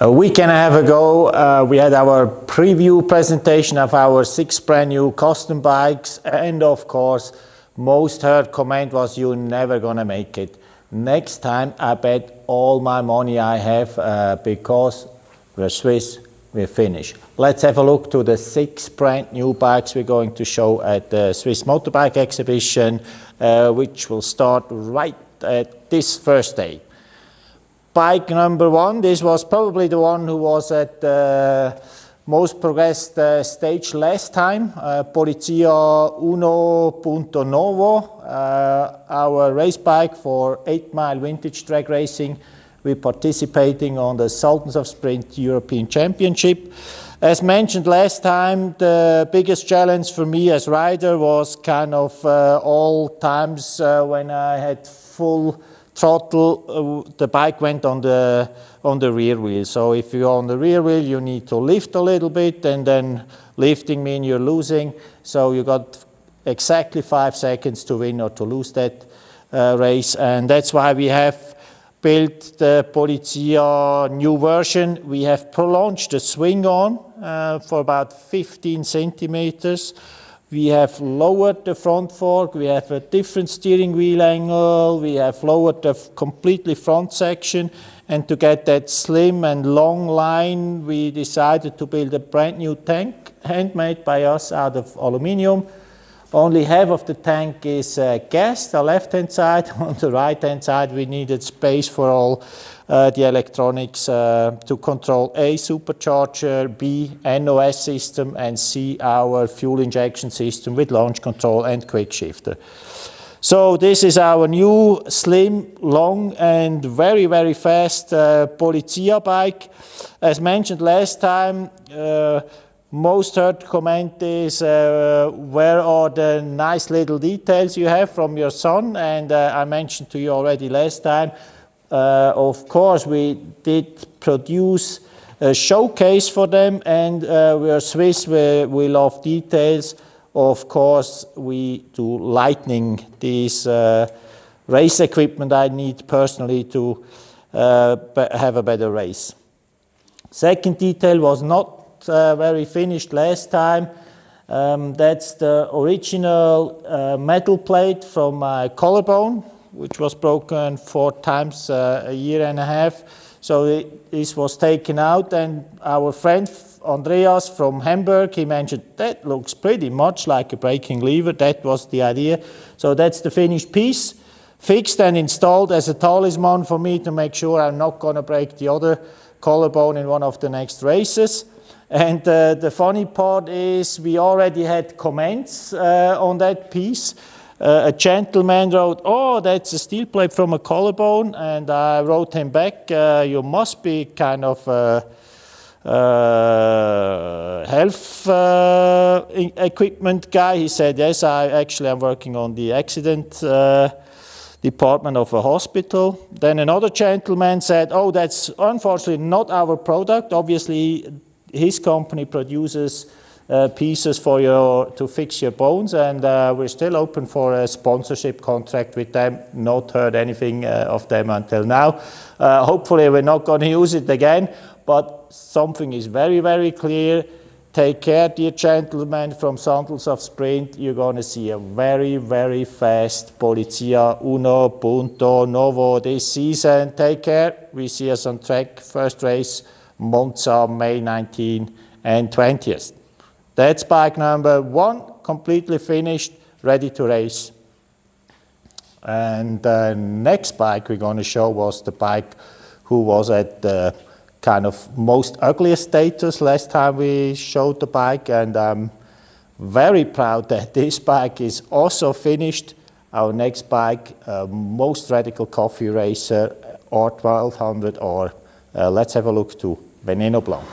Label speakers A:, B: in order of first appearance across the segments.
A: A week and a half ago, we had our preview presentation of our 6 brand new custom bikes, and of course, most heard comment was, "You're never gonna make it." Next time, I bet all my money I have because we're Swiss, we're Finnish. Let's have a look to the 6 brand new bikes we're going to show at the Swiss Motorbike exhibition, which will start right at this first day. Bike number 1, this was probably the one who was at the most progressed stage last time, Polizia 1.9, our race bike for 8-mile vintage drag racing. We're participating on the Sultans of Sprint European Championship. As mentioned last time, the biggest challenge for me as rider was kind of all times when I had full throttle, the bike went on the rear wheel. So if you're on the rear wheel, you need to lift a little bit, and then lifting means you're losing. So you got exactly 5 seconds to win or to lose that race, and that's why we have built the Polizia new version. We have prolonged the swing on for about 15 centimeters. We have lowered the front fork, we have a different steering wheel angle, we have lowered the completely front section, and to get that slim and long line, we decided to build a brand new tank, handmade by us out of aluminium. Only half of the tank is gas, the left-hand side. On the right-hand side, we needed space for all the electronics to control A, supercharger, B, NOS system, and C, our fuel injection system with launch control and quick shifter. So this is our new slim, long, and very, very fast Polizia bike. As mentioned last time, most heard comment is, where are the nice little details you have from your son? And I mentioned to you already last time, of course, we did produce a showcase for them, and we are Swiss, we love details. Of course, we do lightning this race equipment I need personally to have a better race. Second detail was not very finished last time. That's the original metal plate from my collarbone, which was broken 4 times a year and a half. So this was taken out, and our friend Andreas from Hamburg, he mentioned that looks pretty much like a braking lever. That was the idea. So that's the finished piece, fixed and installed as a talisman for me to make sure I'm not going to break the other collarbone in one of the next races. And the funny part is we already had comments on that piece. A gentleman wrote, "Oh, that's a steel plate from a collarbone," and I wrote him back, "You must be kind of health equipment guy." He said, "Yes, I'm working on the accident department of a hospital." Then another gentleman said, "Oh, that's unfortunately not our product. Obviously, his company produces pieces for to fix your bones, and we're still open for a sponsorship contract with them." Not heard anything of them until now. Hopefully we're not going to use it again, but something is very, very clear. Take care, dear gentlemen from Sultans of Sprint. You're going to see a very, very fast Polizia 1.9 this season. Take care. We see us on track. First race, Monza, May 19 and 20th. That's bike number 1, completely finished, ready to race. And the next bike we're going to show was the bike who was at the kind of most ugliest status last time we showed the bike, and I'm very proud that this bike is also finished. Our next bike, most radical coffee racer, R1200, or let's have a look to Veneno Blanco.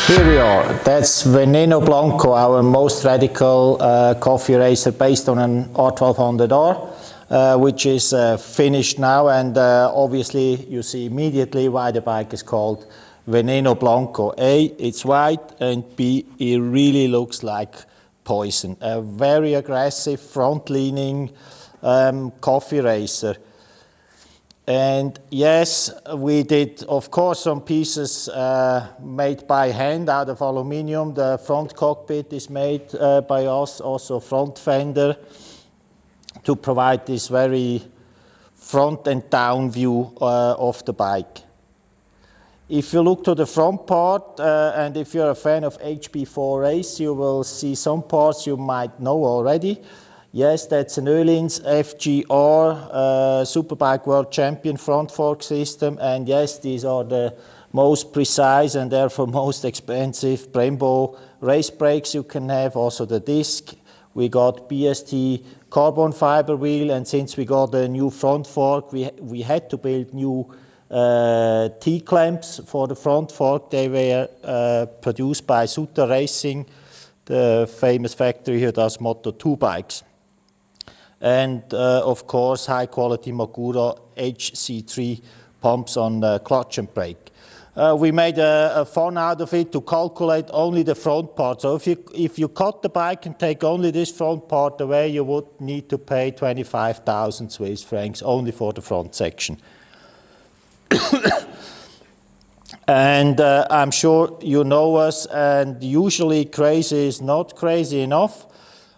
A: Here we are. That's Veneno Blanco, our most radical coffee racer based on an R1200R, which is finished now, and obviously you see immediately why the bike is called Veneno Blanco. A, it's white, and B, it really looks like poison. A very aggressive, front-leaning coffee racer. And yes, we did, of course, some pieces made by hand out of aluminium. The front cockpit is made by us, also front fender, to provide this very front and down view of the bike. If you look to the front part, and if you're a fan of HB4 race, you will see some parts you might know already. Yes, that's an Öhlins FGR Superbike World Champion front fork system, and yes, these are the most precise and therefore most expensive Brembo race brakes you can have. Also the disc. We got BST carbon fiber wheel, and since we got a new front fork, we had to build new T-clamps for the front fork. They were produced by Suter Racing, the famous factory who does Moto2 bikes. And of course, high quality Makura HC3 pumps on clutch and brake. We made a fun out of it to calculate only the front part. So if you cut the bike and take only this front part away, you would need to pay 25,000 Swiss francs only for the front section. And I'm sure you know us, and usually crazy is not crazy enough.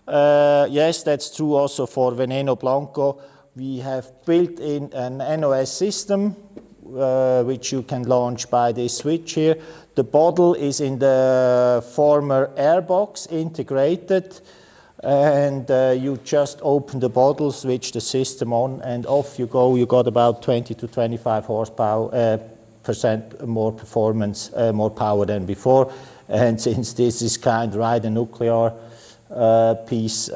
A: Yes, that's true also for Veneno Blanco. We have built in an NOS system, which you can launch by this switch here. The bottle is in the former airbox integrated, and you just open the bottle, switch the system on, and off you go. You got about 20 to 25 horsepower percent more performance, more power than before. And since this is kind of a nuclear piece,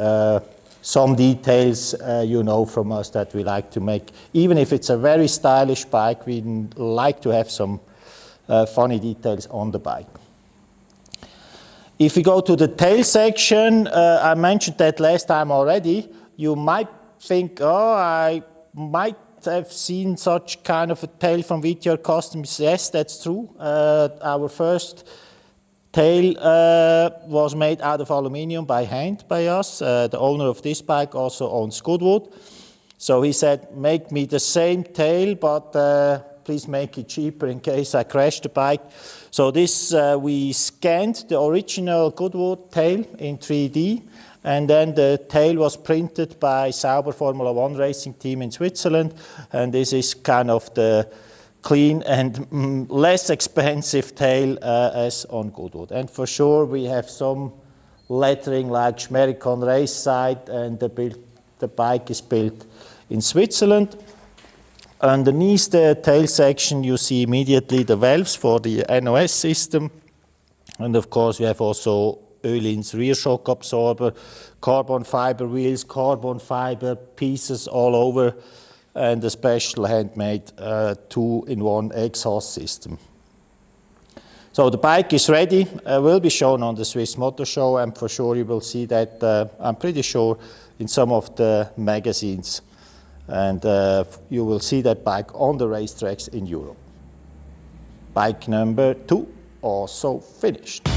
A: some details you know from us that we like to make. Even if it's a very stylish bike, we like to have some funny details on the bike. If we go to the tail section, I mentioned that last time already. You might think, oh, I might have seen such kind of a tail from VTR Customs. Yes, that's true. Our first tail was made out of aluminium by hand by us. The owner of this bike also owns Goodwood. So he said, make me the same tail, but please make it cheaper in case I crash the bike. So this, we scanned the original Goodwood tail in 3D, and then the tail was printed by Sauber Formula One racing team in Switzerland, and this is kind of the clean and less expensive tail as on Goodwood. And for sure we have some lettering like Schmerikon race side, and the bike is built in Switzerland. Underneath the tail section you see immediately the valves for the NOS system, and of course we have also Öhlins rear shock absorber, carbon fiber wheels, carbon fiber pieces all over, and a special handmade 2-in-1 exhaust system. So the bike is ready, will be shown on the SwissMoto show, and for sure you will see that, I'm pretty sure, in some of the magazines. And you will see that bike on the racetracks in Europe. Bike number 2 also finished.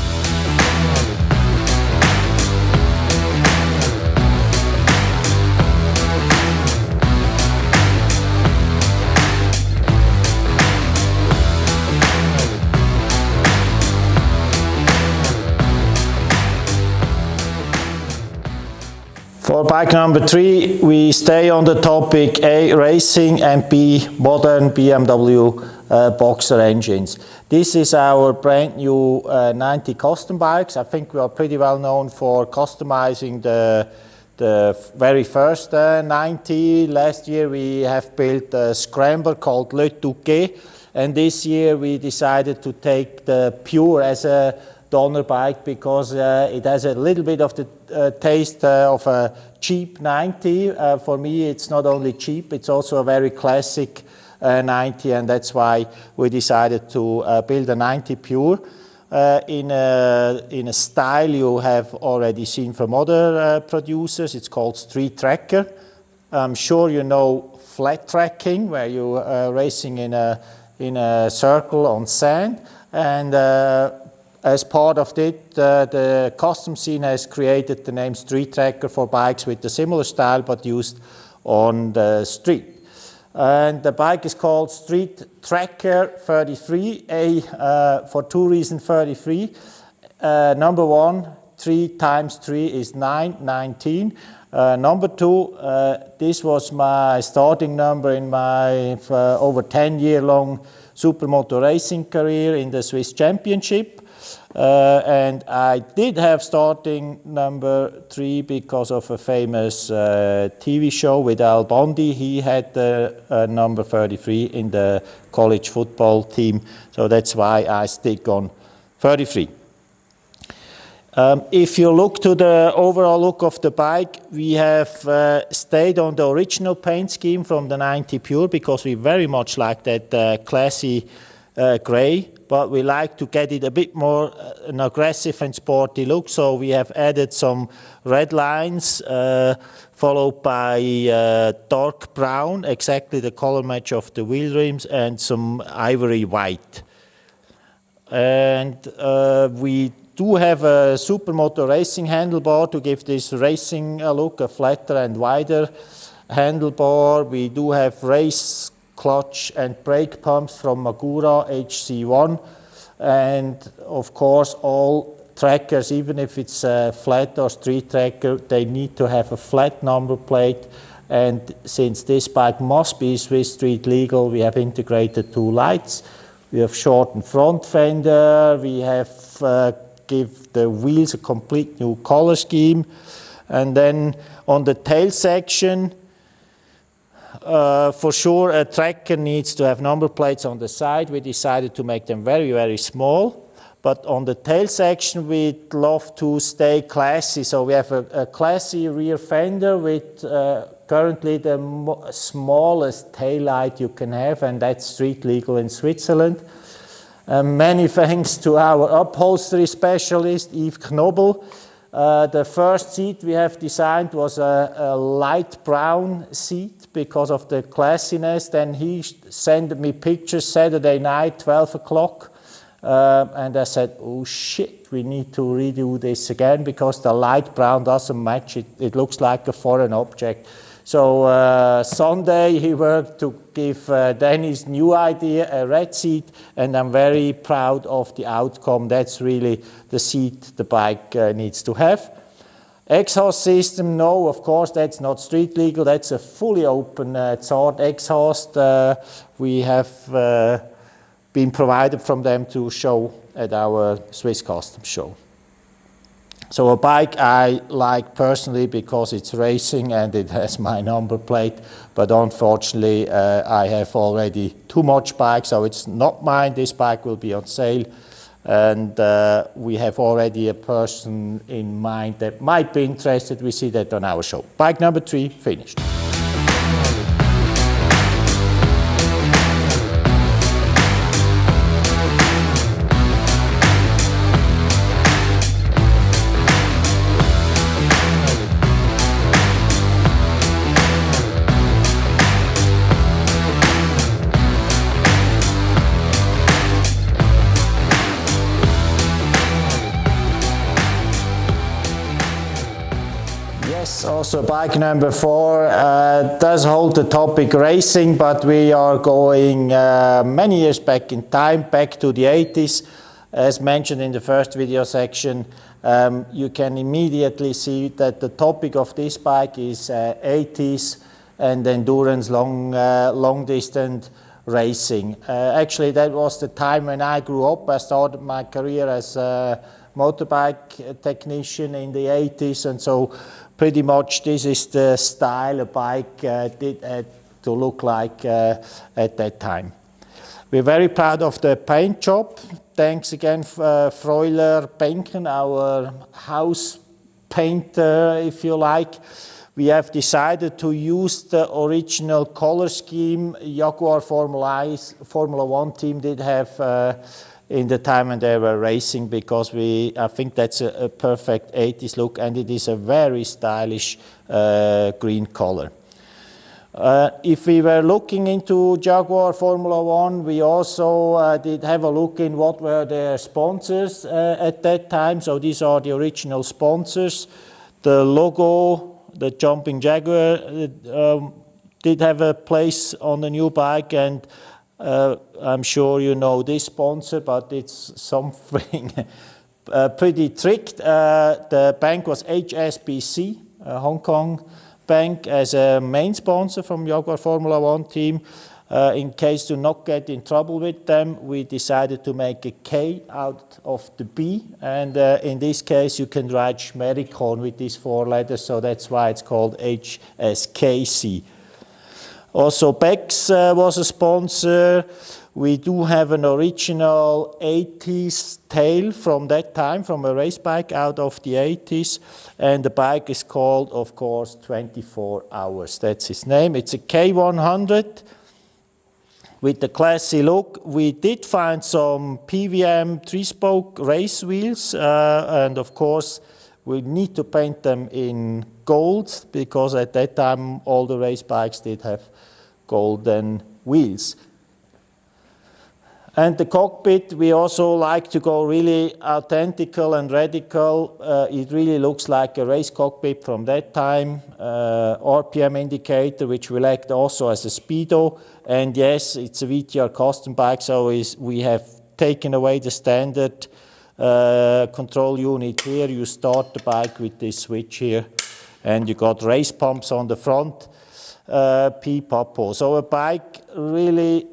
A: For bike number 3, we stay on the topic A, racing, and B, modern BMW Boxer engines. This is our brand new 90 custom bikes. I think we are pretty well known for customizing the very first 90. Last year we have built a scrambler called Le Touquet, and this year we decided to take the Pure as a donor bike because it has a little bit of the taste of a cheap 90. For me, it's not only cheap, it's also a very classic 90, and that's why we decided to build a 90 Pure in a style you have already seen from other producers. It's called Street Tracker. I'm sure you know flat tracking, where you are racing in a circle on sand, and as part of it, the custom scene has created the name Street Tracker for bikes with a similar style but used on the street. And the bike is called Street Tracker 33, for two reasons 33. Number one, 3 times 3 is 9, 19. Number two, this was my starting number in my over 10-year-long SwissMoto racing career in the Swiss Championship. And I did have starting number 3 because of a famous TV show with Al Bondi. He had the number 33 in the college football team, so that's why I stick on 33. If you look to the overall look of the bike, we have stayed on the original paint scheme from the 90 Pure because we very much like that classy grey, but we like to get it a bit more an aggressive and sporty look, so we have added some red lines followed by dark brown, exactly the color match of the wheel rims, and some ivory white. And we do have a SwissMoto racing handlebar to give this racing look, a flatter and wider handlebar. We do have race clutch and brake pumps from Magura HC1, and of course all trackers, even if it's a flat or street tracker, they need to have a flat number plate, and since this bike must be Swiss street legal, we have integrated 2 lights. We have shortened front fender, we have give the wheels a complete new color scheme, and then on the tail section, for sure a tracker needs to have number plates on the side. We decided to make them very, very small, but on the tail section we'd love to stay classy, so we have a classy rear fender with currently the smallest tail light you can have, and that's street legal in Switzerland. Many thanks to our upholstery specialist, Yves Knobel. The first seat we have designed was a light brown seat because of the classiness. Then he sent me pictures Saturday night, 12 o'clock. And I said, oh shit, we need to redo this again because the light brown doesn't match it. It looks like a foreign object. So Sunday he worked to give Dennis new idea, a red seat, and I'm very proud of the outcome. That's really the seat the bike needs to have. Exhaust system, no, of course, that's not street legal. That's a fully open Zart exhaust. We have been provided from them to show at our Swiss Customs show. So a bike I like personally because it's racing and it has my number plate, but unfortunately I have already too much bike, so it's not mine. This bike will be on sale, and we have already a person in mind that might be interested. We see that on our show. Bike number 3 finished. Also, bike number 4 does hold the topic racing, but we are going many years back in time, back to the 80s. As mentioned in the first video section, you can immediately see that the topic of this bike is 80s and endurance, long distance racing. Actually, that was the time when I grew up. I started my career as a motorbike technician in the 80s, and so pretty much this is the style a bike did to look like at that time. We're very proud of the paint job. Thanks again, Freuler Benken, our house painter, if you like. We have decided to use the original color scheme Jaguar Formula 1 team did have in the time when they were racing, because I think that's a perfect 80s look, and it is a very stylish green color. If we were looking into Jaguar Formula One, we also did have a look in what were their sponsors at that time. So these are the original sponsors. The logo, the Jumping Jaguar, did have a place on the new bike, and I'm sure you know this sponsor, but it's something pretty tricked. The bank was HSBC, Hong Kong bank, as a main sponsor from Jaguar Formula One team. In case to not get in trouble with them, we decided to make a K out of the B, and in this case you can write Schmerikon with these 4 letters, so that's why it's called HSKC. Also Bex was a sponsor. We do have an original 80s tail from that time, from a race bike out of the 80s. And the bike is called, of course, 24 Hours. That's his name. It's a K100 with the classy look. We did find some PVM 3-spoke race wheels. And of course, we need to paint them in gold, because at that time all the race bikes did have golden wheels. And the cockpit, we also like to go really authentical and radical. It really looks like a race cockpit from that time. RPM indicator, which will act also as a speedo. And yes, it's a VTR custom bike, so we have taken away the standard control unit here. You start the bike with this switch here, and you got race pumps on the front, P-Popo. So a bike really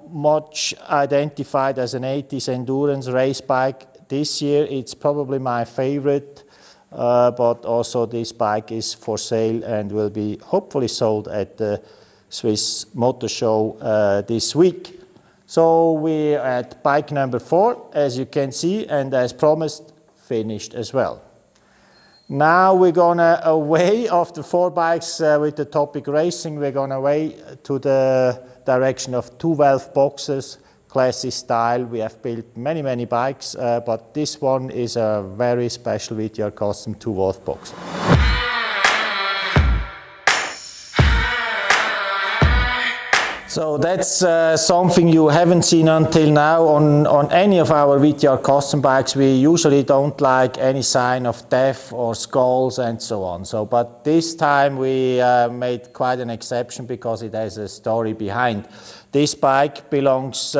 A: much identified as an 80s endurance race bike. This year it's probably my favorite, but also this bike is for sale and will be hopefully sold at the SwissMoto show this week. So we're at bike number 4, as you can see, and as promised, finished as well. Now we're gonna away after 4 bikes with the topic racing. We're gonna away to the direction of 2-valve boxers, classy style. We have built many bikes, but this one is a very special VTR custom 2-valve boxer. So that's something you haven't seen until now on any of our VTR custom bikes. We usually don't like any sign of death or skulls and so on. But this time we made quite an exception because it has a story behind. This bike belongs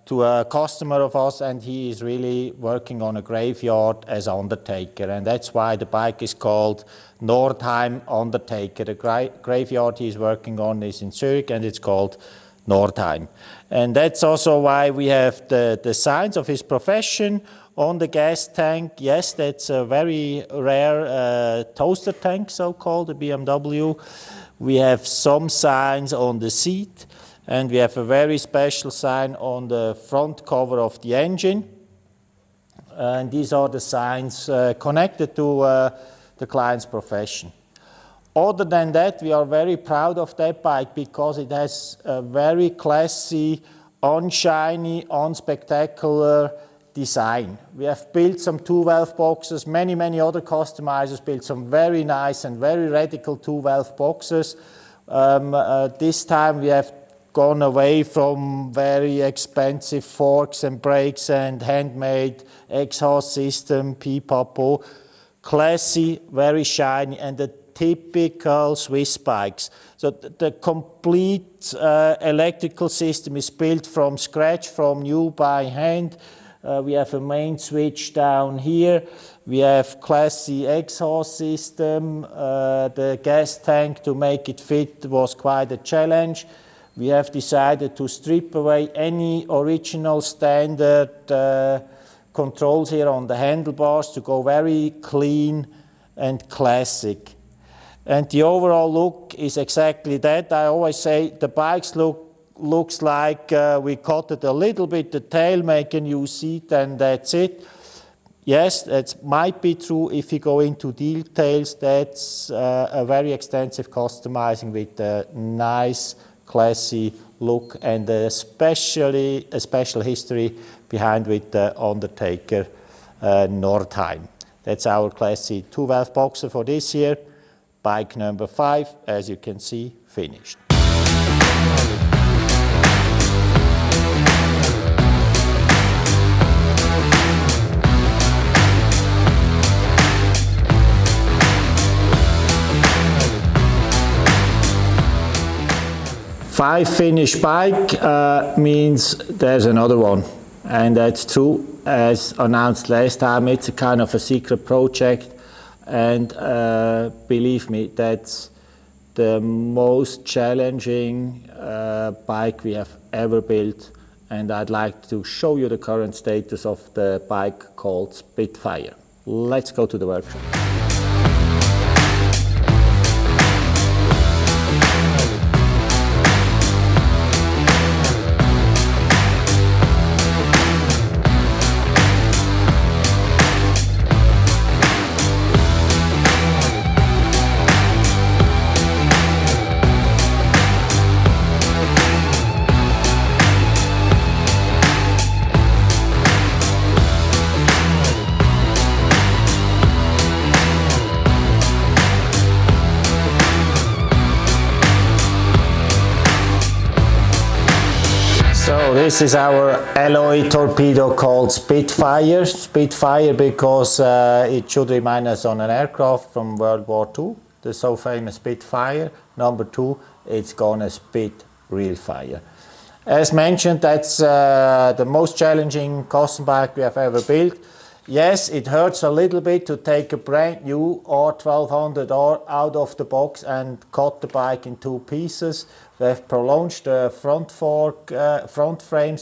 A: to a customer of us, and he is really working on a graveyard as undertaker, and that's why the bike is called Nordheim Undertaker. The graveyard he's working on is in Zurich, and it's called Nordheim. And that's also why we have the signs of his profession on the gas tank. Yes, that's a very rare toaster tank, so-called, the BMW. We have some signs on the seat, and we have a very special sign on the front cover of the engine. And these are the signs connected to the client's profession. Other than that, we are very proud of that bike because it has a very classy, unshiny, unspectacular design. We have built some 2-valve boxers. Many other customizers built some very nice and very radical 2-valve boxers. This time we have gone away from very expensive forks and brakes and handmade exhaust system, P-Popo. Classy, very shiny, and the typical Swiss bikes. So the complete electrical system is built from scratch, from new by hand. We have a main switch down here. We have classy exhaust system. The gas tank, to make it fit, was quite a challenge. We have decided to strip away any original standard controls here on the handlebars to go very clean and classic. And the overall look is exactly that. I always say the bikes looks like we cut it a little bit, the tail, make a new seat, and that's it. Yes, that might be true. If you go into details, that's a very extensive customizing with a nice, classy look, and especially a special history behind with the Undertaker Nordheim. That's our classy 2-valve boxer for this year. bike number 5, as you can see, finished. Five finished bike means there's another one, and that's true. As announced last time, it's a kind of a secret project, and believe me, that's the most challenging bike we have ever built, and I'd like to show you the current status of the bike called Spitfire. Let's go to the workshop. So this is our alloy torpedo called Spitfire. Spitfire because it should remind us on an aircraft from World War II, the so famous Spitfire. Number 2, it's gonna spit real fire. As mentioned, that's the most challenging custom bike we have ever built. Yes, it hurts a little bit to take a brand new R1200R out of the box and cut the bike in 2 pieces. We have prolonged the front frame.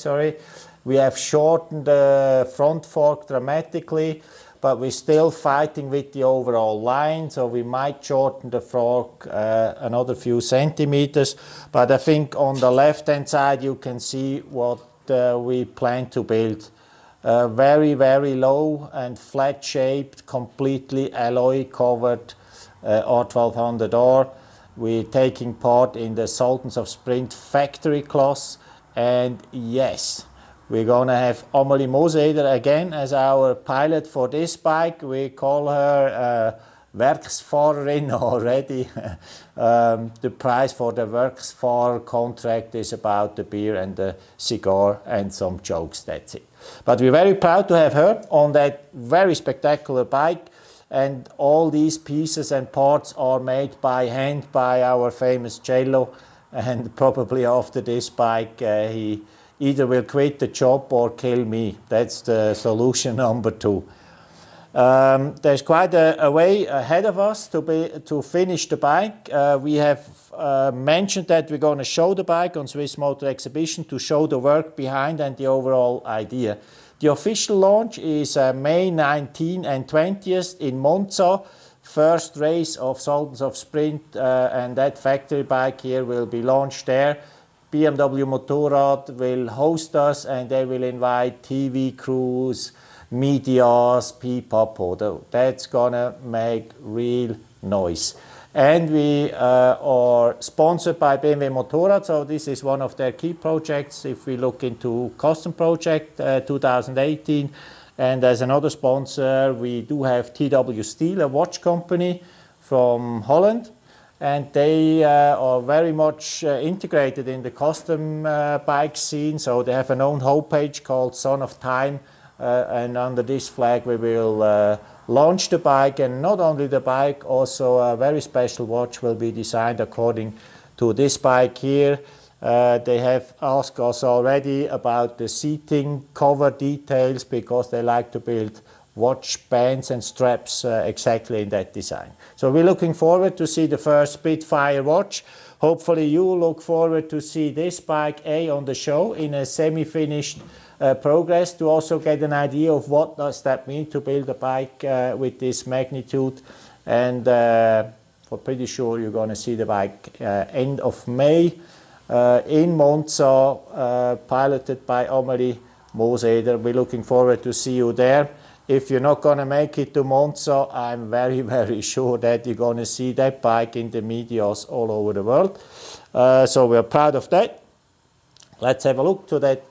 A: We have shortened the front fork dramatically, but we're still fighting with the overall line, so we might shorten the fork another few centimeters. But I think on the left-hand side you can see what we plan to build. Very, very low and flat shaped, completely alloy covered R1200R. We're taking part in the Sultans of Sprint factory class, and yes, we're gonna have Amelie Mooseder again as our pilot for this bike. We call her Werksfahrerin already. The price for the Werksfahrer contract is about the beer and the cigar and some jokes, that's it. But we're very proud to have her on that very spectacular bike, and all these pieces and parts are made by hand by our famous Cello, and probably after this bike he either will quit the job or kill me. That's the solution number 2. There's quite a way ahead of us to finish the bike. We have mentioned that we're going to show the bike on SwissMoto exhibition to show the work behind and the overall idea. The official launch is May 19 and 20th in Monza. First race of Sultans of Sprint, and that factory bike here will be launched there. BMW Motorrad will host us, and they will invite TV crews, medias, people. That's gonna make real noise. And we are sponsored by BMW Motorrad, so this is one of their key projects if we look into custom project 2018. And as another sponsor, we do have TW Steel, a watch company from Holland, and they are very much integrated in the custom bike scene. So they have an own homepage called Son of Time, and under this flag we will launch the bike. And not only the bike, also a very special watch will be designed according to this bike here. They have asked us already about the seating cover details, because they like to build watch bands and straps exactly in that design. So we're looking forward to see the first Spitfire watch. Hopefully you look forward to see this bike on the show in a semi-finished progress, to also get an idea of what does that mean to build a bike with this magnitude. And we're pretty sure you're going to see the bike end of May in Monza, piloted by Amelie Mooseder. We're looking forward to see you there. If you're not going to make it to Monza, I'm very, very sure that you're going to see that bike in the medias all over the world. So we're proud of that. Let's have a look to that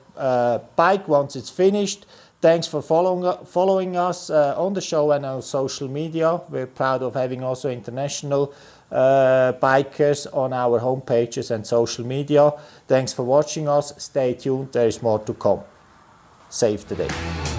A: bike once it's finished. Thanks for following us on the show and on social media. We're proud of having also international bikers on our homepages and social media. Thanks for watching us. Stay tuned. There is more to come. Save the day.